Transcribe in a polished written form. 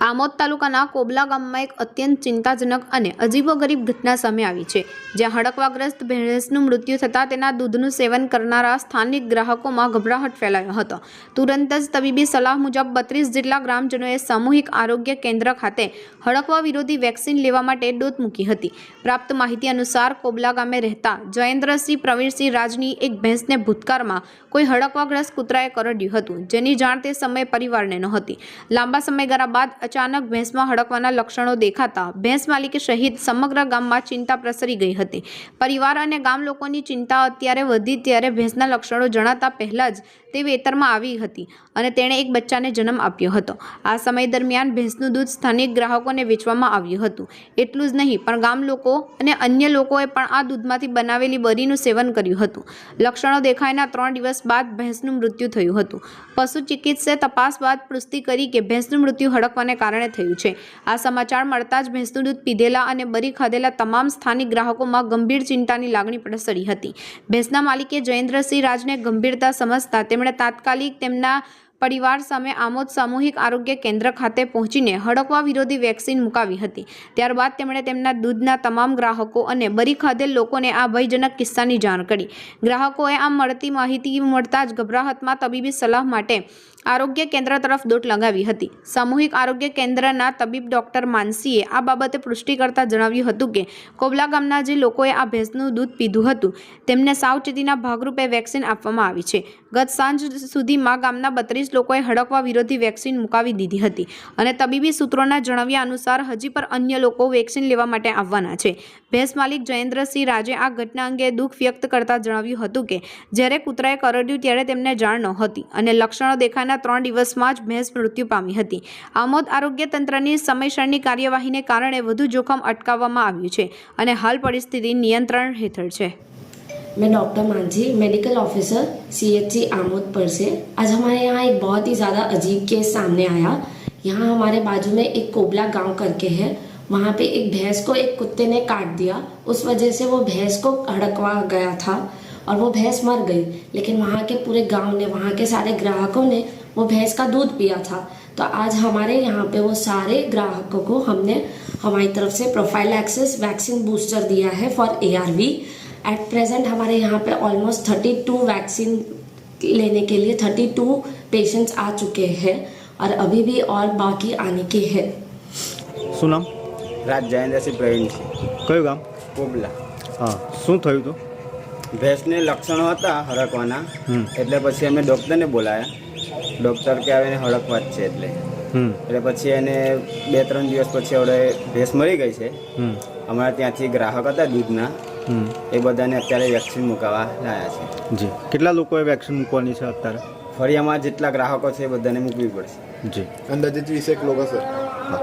આમોદ તાલુકાના કોબલા ગામમાં એક અત્યંત ચિંતાજનક અને અજીબોગરીબ ઘટના સામે આવી છે, જ્યાં હડકવાગ્રસ્ત ભેંસનું મૃત્યુ થતાં તેના દૂધનું સેવન કરનારા સ્થાનિક ગ્રાહકોમાં ગભરાહટ ફેલાયો હતો। તુરંત જ તબીબી સલાહ મુજબ 32 જેટલા ગ્રામજનોએ સામૂહિક આરોગ્ય કેન્દ્ર ખાતે હડકવા વિરોધી વેક્સિન લેવા માટે દોટ મૂકી હતી। પ્રાપ્ત માહિતી અનુસાર કોબલા ગામે રહેતા જયેન્દ્રસિંહ પ્રવીણસિંહ રાજની એક ભેંસને ભૂતકાળમાં કોઈ હડકવાગ્રસ્ત કૂતરાએ કરડ્યું હતું, જેની જાણ તે સમયે પરિવારને નહોતી। લાંબા સમયગાળા બાદ અચાનક ભેંસમાં હડકવાના લક્ષણો દેખાતા ભેંસ માલિક સહિત સમગ્ર ગામમાં ચિંતા પ્રસરી ગઈ હતી। પરિવાર અને ગામ લોકોની ચિંતા અત્યારે વધી ત્યારે ભેંસના લક્ષણો જણાતા પહેલા જ તે વેતરમાં આવી હતી અને તેણે એક બચ્ચાને જન્મ આપ્યો હતો। આ સમય દરમિયાન ભેંસનું દૂધ સ્થાનિક ગ્રાહકોને વેચવામાં આવ્યું હતું। એટલું જ નહીં પણ ગામ લોકો અને અન્ય લોકોએ પણ આ દૂધમાંથી બનાવેલી બરીનું સેવન કર્યું હતું। લક્ષણો દેખાયના 3 દિવસ બાદ ભેંસનું મૃત્યુ થયું હતું। પશુ ચિકિત્સકે તપાસ બાદ પુષ્ટિ કરી કે ભેંસનું મૃત્યુ હડકવાને કારણે થયું છે। આ સમાચાર મળતા જ ભેંસનું દૂધ પીધેલા અને બરી ખાધેલા તમામ સ્થાનિક ગ્રાહકોમાં ગંભીર ચિંતાની લાગણી પ્રસરી હતી। ભેંસના માલિકે જયેન્દ્રસિંહ રાજને ગંભીરતા સમજતા તેમણે તાત્કાલિક તેમના પરિવાર સામે આમોદ સામૂહિક આરોગ્ય કેન્દ્ર ખાતે પહોંચીને હડકવા વિરોધી વેક્સિન મુકાવી હતી। ત્યારબાદ તેમણે તેમના દૂધના તમામ ગ્રાહકો અને બરી ખાધેલ લોકોને આ ભયજનક કિસ્સાની જાણ કરી। ગ્રાહકોએ આ મળતી માહિતી મળતા જ ગભરાહટમાં તબીબી સલાહ માટે આરોગ્ય કેન્દ્ર તરફ દોટ લગાવી હતી। સામૂહિક આરોગ્ય કેન્દ્રના તબીબ ડોક્ટર માનસીએ આ બાબતે પુષ્ટિ કરતા જણાવ્યું હતું કે કોબલા ગામના જે લોકોએ આ ભેંસનું દૂધ પીધું હતું તેમને સાવચેતીના ભાગરૂપે વેક્સિન આપવામાં આવી છે। ગત સાંજ સુધીમાં ગામના 32 લોકોએ હડકવા વિરોધી વેક્સિન મુકાવી દીધી હતી અને તબીબી સૂત્રોના જણાવ્યા અનુસાર હજી પણ અન્ય લોકો વેક્સિન લેવા માટે આવવાના છે। ભેંસ માલિક જયેન્દ્રસિંહ રાજે આ ઘટના અંગે દુઃખ વ્યક્ત કરતા જણાવ્યું હતું કે જ્યારે કૂતરાએ કરડ્યું ત્યારે તેમને જાણ નહોતી અને લક્ષણો દેખાયના 3 દિવસમાં જ ભેંસ મૃત્યુ પામી હતી। આમોદ આરોગ્ય તંત્રની સમયસરની કાર્યવાહીને કારણે વધુ જોખમ અટકાવવામાં આવ્યું છે અને હાલ પરિસ્થિતિ નિયંत्रण हेठળ છે। मैं doctor Manjhi, medical officer CHC Amod पर से। आज हमारे यहाँ एक बहुत ही ज़्यादा अजीब केस सामने आया। यहाँ हमारे बाजू में एक कोबला गांव करके है, वहाँ पे एक भैंस को एक कुत्ते ने काट दिया। उस वजह से वो भैंस को हड़कवा गया था और वो भैंस मर गई, लेकिन वहाँ के पूरे गांव ने, वहाँ के सारे ग्राहकों ने वो भैंस का दूध पिया था। तो आज हमारे यहाँ पे वो सारे ग्राहकों को हमने हमारी तरफ से प्रोफाइलैक्सिस वैक्सीन बूस्टर दिया है फॉर ARV। एट प्रेजेंट हमारे यहाँ पे ऑलमोस्ट 32 वैक्सीन लेने के लिए 32 पेशेंट्स आ चुके हैं और अभी भी और बाकी आने के हैं। શું નામ? રાજ જયેન્દ્રસિંહ પ્રવીણસિંહ, કયું ગામ? કોબલા। હા, શું થયું હતું? ભેંસને લક્ષણો હતા હડકવાના, એટલે પછી અમે ડૉક્ટરને બોલાયા। ડૉક્ટર કે આવે એને હડકવા જ છે એટલે પછી એને 2-3 દિવસ પછી હવે ભેંસ મરી ગઈ છે। અમારા ત્યાંથી ગ્રાહક હતા દૂધના, એ બધાને અત્યારે વેક્સિન મુકાવવા લાયા છે। જી, કેટલા લોકોએ વેક્સિન મૂકવાની છે અત્યારે? ફરી અમારા જેટલા ગ્રાહકો છે એ બધાને મૂકવી પડશે। જી, અંદાજિત 20 લોકો સર। હા।